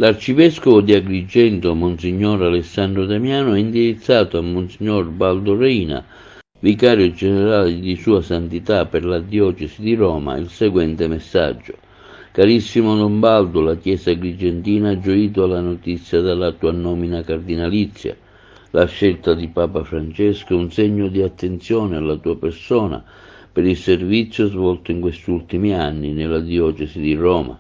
L'arcivescovo di Agrigento, Monsignor Alessandro Damiano, ha indirizzato a Monsignor Baldo Reina, vicario generale di Sua Santità per la Diocesi di Roma, il seguente messaggio. Carissimo Don Baldo, la Chiesa agrigentina ha gioito alla notizia della tua nomina cardinalizia. La scelta di Papa Francesco è un segno di attenzione alla tua persona per il servizio svolto in questi ultimi anni nella Diocesi di Roma.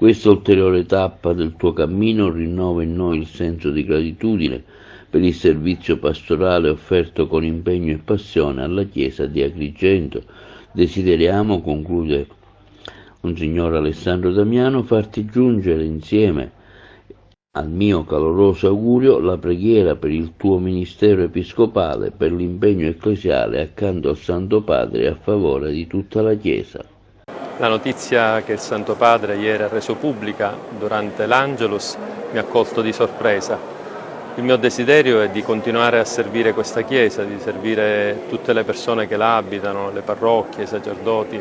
Questa ulteriore tappa del tuo cammino rinnova in noi il senso di gratitudine per il servizio pastorale offerto con impegno e passione alla Chiesa di Agrigento. Desideriamo, conclude Monsignor Alessandro Damiano, farti giungere insieme al mio caloroso augurio la preghiera per il tuo ministero episcopale, per l'impegno ecclesiale accanto al Santo Padre a favore di tutta la Chiesa. La notizia che il Santo Padre ieri ha reso pubblica durante l'Angelus mi ha colto di sorpresa. Il mio desiderio è di continuare a servire questa Chiesa, di servire tutte le persone che la abitano, le parrocchie, i sacerdoti.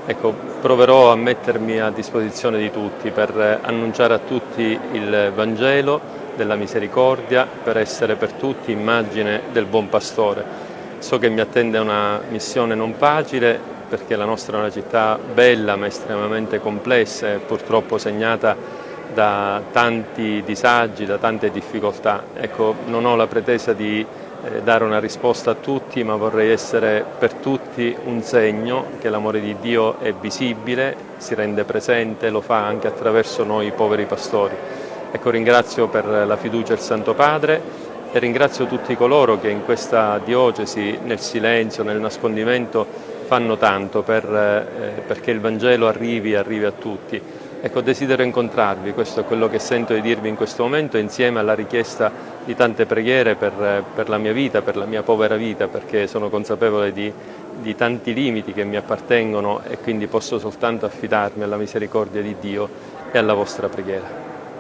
Ecco, proverò a mettermi a disposizione di tutti per annunciare a tutti il Vangelo della misericordia, per essere per tutti immagine del buon pastore. So che mi attende una missione non facile, perché la nostra è una città bella ma estremamente complessa e purtroppo segnata da tanti disagi, da tante difficoltà. Ecco, non ho la pretesa di dare una risposta a tutti, ma vorrei essere per tutti un segno che l'amore di Dio è visibile, si rende presente, lo fa anche attraverso noi poveri pastori. Ecco, ringrazio per la fiducia il Santo Padre e ringrazio tutti coloro che in questa diocesi, nel silenzio, nel nascondimento, fanno tanto perché il Vangelo arrivi a tutti. Ecco, desidero incontrarvi, questo è quello che sento di dirvi in questo momento, insieme alla richiesta di tante preghiere per la mia vita, per la mia povera vita, perché sono consapevole di tanti limiti che mi appartengono e quindi posso soltanto affidarmi alla misericordia di Dio e alla vostra preghiera.